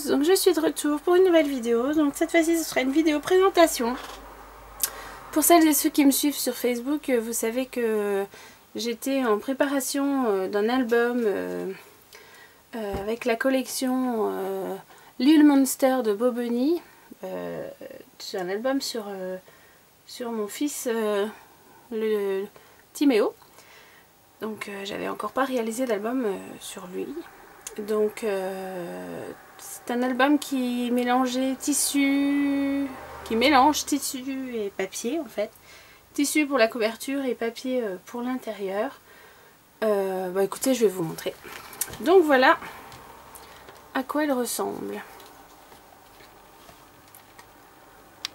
tous, donc je suis de retour pour une nouvelle vidéo. Donc cette fois-ci ce sera une vidéo présentation. Pour celles et ceux qui me suivent sur Facebook, vous savez que j'étais en préparation d'un album avec la collection Lil Monster de Bo Bunny. C'est un album sur mon fils le Timéo. Donc j'avais encore pas réalisé d'album sur lui. Donc c'est un album qui mélange tissu et papier en fait. Tissu pour la couverture et papier pour l'intérieur. Bah écoutez, je vais vous montrer. Donc voilà à quoi il ressemble.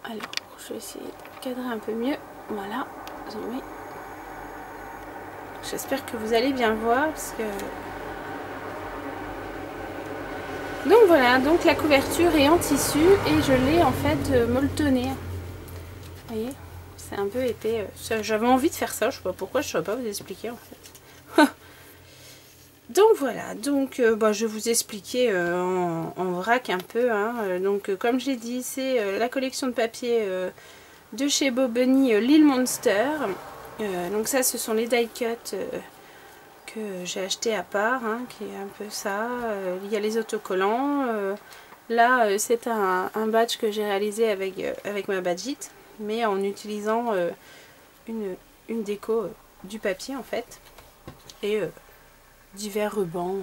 Alors je vais essayer de cadrer un peu mieux. Voilà, zoomer. J'espère que vous allez bien voir parce que... Donc voilà, donc la couverture est en tissu et je l'ai en fait molletonné. Vous voyez, c'est un peu épais. J'avais envie de faire ça, je sais pas pourquoi, je ne saurais pas vous expliquer en fait. Donc voilà, donc bah, je vais vous expliquer en vrac un peu. Hein. Donc comme je l'ai dit, c'est la collection de papier de chez Bo Bunny Lil Monster. Donc ça, ce sont les die cuts que j'ai acheté à part, hein, qui est un peu ça. Il y a les autocollants. Là, c'est un badge que j'ai réalisé avec ma badgite, mais en utilisant une déco du papier en fait, et divers rubans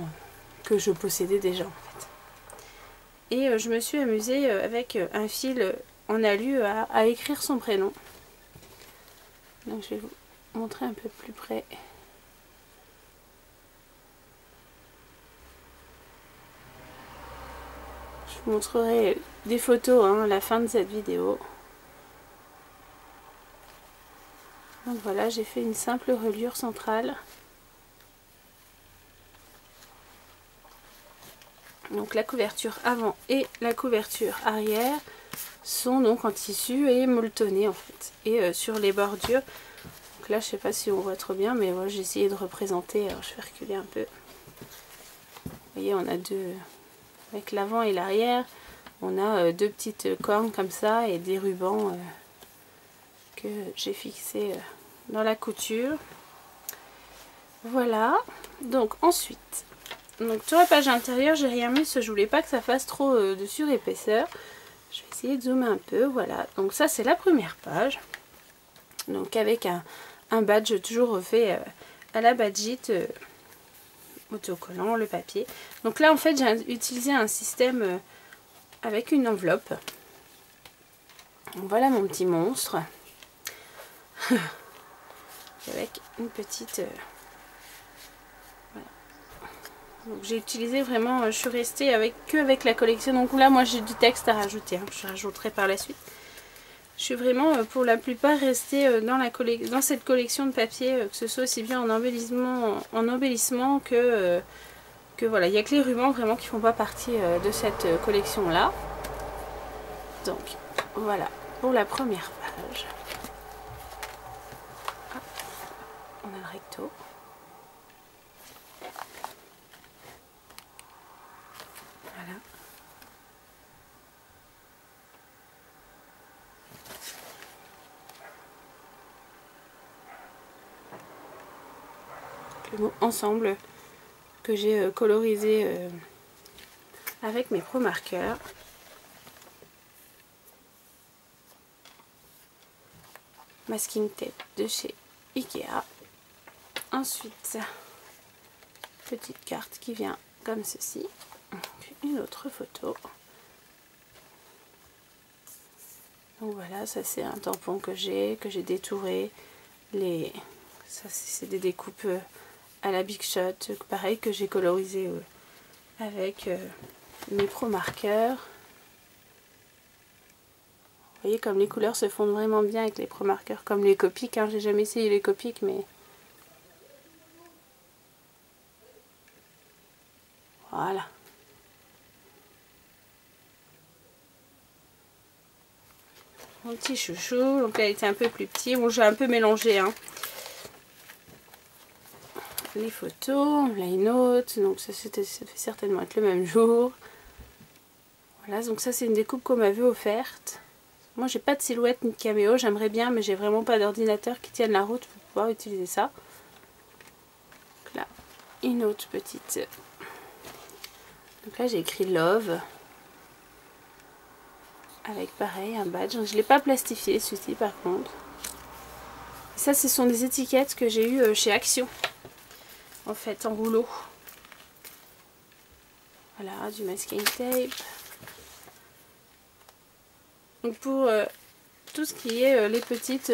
que je possédais déjà en fait. Et je me suis amusée avec un fil en alu à écrire son prénom. Donc je vais vous montrer un peu plus près. Je vous montrerai des photos hein, à la fin de cette vidéo. Donc voilà, j'ai fait une simple reliure centrale. Donc la couverture avant et la couverture arrière sont donc en tissu et molletonnées en fait. Et sur les bordures, donc là je sais pas si on voit trop bien, mais voilà, j'ai essayé de représenter. Alors je vais reculer un peu. Vous voyez, on a deux, avec l'avant et l'arrière, on a deux petites cornes comme ça et des rubans que j'ai fixés dans la couture. Voilà. Donc ensuite, donc sur la page intérieure, j'ai rien mis parce que je voulais pas que ça fasse trop de surépaisseur. Je vais essayer de zoomer un peu. Voilà. Donc ça c'est la première page. Donc avec un badge toujours refait à la badgite. Autocollant, le papier. Donc là en fait j'ai utilisé un système avec une enveloppe. Donc voilà mon petit monstre. Avec une petite... voilà. Donc j'ai utilisé vraiment, je suis restée que avec la collection. Donc là moi j'ai du texte à rajouter, hein. Je rajouterai par la suite. Je suis vraiment pour la plupart restée dans cette collection de papier, que ce soit aussi bien en embellissement que voilà. Il n'y a que les rubans vraiment qui ne font pas partie de cette collection là. Donc voilà pour la première page. Hop, on a le recto. Voilà. Le mot ensemble que j'ai colorisé avec mes pro marqueurs. Masking tape de chez Ikea. Ensuite, petite carte qui vient comme ceci. Puis une autre photo. Donc voilà, ça c'est un tampon que j'ai détouré. Ça c'est des découpes à la Big Shot, pareil que j'ai colorisé avec mes pro marqueurs. Vous voyez comme les couleurs se fondent vraiment bien avec les pro marqueurs, comme les Copics, hein. J'ai jamais essayé les Copics, mais voilà. Mon petit chouchou, donc là il était un peu plus petit, bon j'ai un peu mélangé hein. Les photos, là une autre, donc ça fait certainement être le même jour. Voilà, donc ça c'est une découpe qu'on m'avait offerte. Moi j'ai pas de silhouette ni de caméo, j'aimerais bien, mais j'ai vraiment pas d'ordinateur qui tienne la route pour pouvoir utiliser ça. Donc là, une autre petite. Donc là j'ai écrit Love. Avec pareil un badge. Je l'ai pas plastifié celui-ci par contre. Et ça ce sont des étiquettes que j'ai eues chez Action. En fait en rouleau. Voilà, du masking tape. Donc pour tout ce qui est les petites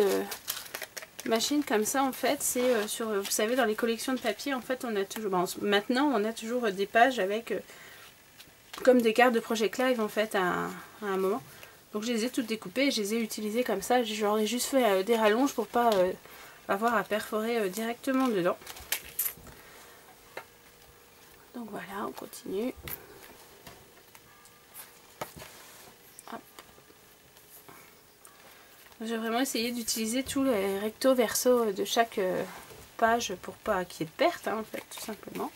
machines comme ça, en fait, c'est sur, vous savez, dans les collections de papier, en fait, on a toujours, bon, maintenant, on a toujours des pages avec comme des cartes de Project Live, en fait, à un moment. Donc je les ai toutes découpées et je les ai utilisées comme ça. J'aurais juste fait des rallonges pour pas avoir à perforer directement dedans. Donc voilà, on continue. J'ai vraiment essayé d'utiliser tous les recto verso de chaque page pour pas qu'il y ait de perte, hein, en fait, tout simplement.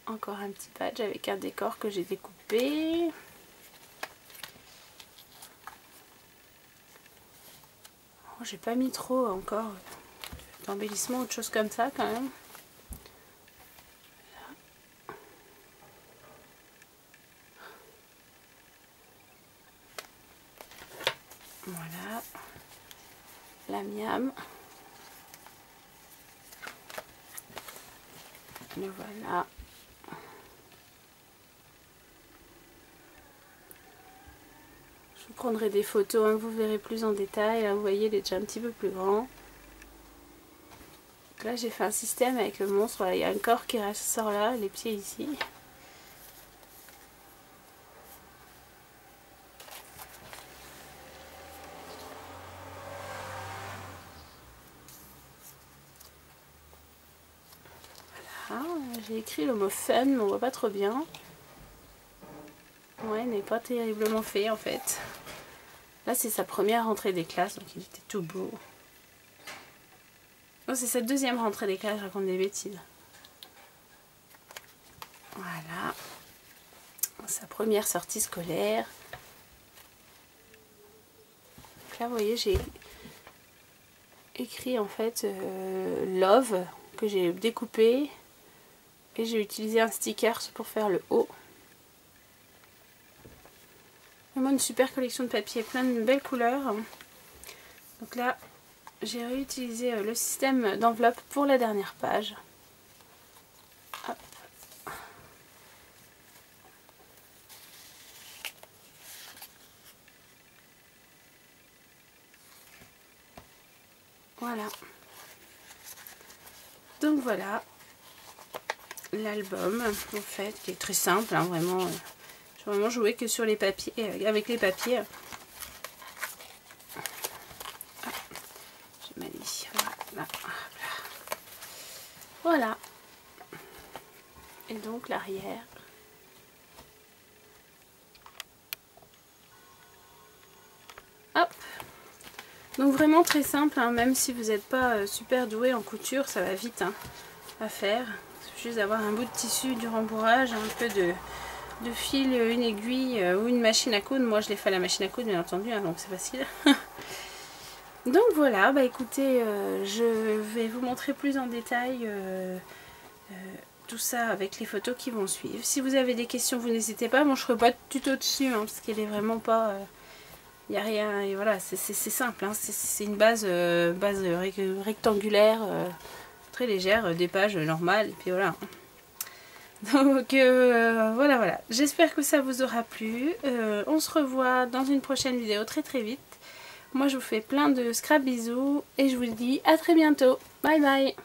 Encore un petit badge avec un décor que j'ai découpé. Oh, j'ai pas mis trop encore d'embellissement ou de choses comme ça quand même. Voilà, la miam. Le voilà. Je vous prendrai des photos, hein, vous verrez plus en détail. Là, vous voyez, il est déjà un petit peu plus grand. Donc là, j'ai fait un système avec le monstre. Voilà, il y a un corps qui ressort là, les pieds ici. J'ai écrit le mot fun, mais on voit pas trop bien. Ouais, il n'est pas terriblement fait en fait. Là, c'est sa première rentrée des classes, donc il était tout beau. Non, c'est sa deuxième rentrée des classes, je raconte des bêtises. Voilà. Sa première sortie scolaire. Donc là, vous voyez, j'ai écrit en fait Love, que j'ai découpé. Et j'ai utilisé un sticker pour faire le haut. Vraiment une super collection de papier, plein de belles couleurs. Donc là, j'ai réutilisé le système d'enveloppe pour la dernière page. Hop. Voilà. Donc voilà l'album en fait, qui est très simple, hein, vraiment. J'ai vraiment joué que sur les papiers, avec les papiers. Ah, j'ai mal mis. Voilà. Voilà. Et donc l'arrière. Hop. Donc vraiment très simple, hein, même si vous n'êtes pas super doué en couture, ça va vite hein, à faire. Juste avoir un bout de tissu, du rembourrage, un peu de fil, une aiguille ou une machine à coudre. Moi je l'ai fait à la machine à coudre bien entendu, hein, donc c'est facile. Donc voilà, bah écoutez, je vais vous montrer plus en détail tout ça avec les photos qui vont suivre. Si vous avez des questions, vous n'hésitez pas. Bon, je ne ferai pas de tuto dessus, hein, parce qu'elle est vraiment pas... il n'y a rien, et voilà, c'est simple, hein, c'est une base rectangulaire, très légère, des pages normales, et puis voilà. Donc voilà, j'espère que ça vous aura plu. On se revoit dans une prochaine vidéo très vite. Moi je vous fais plein de scrap bisous et je vous dis à très bientôt. Bye bye.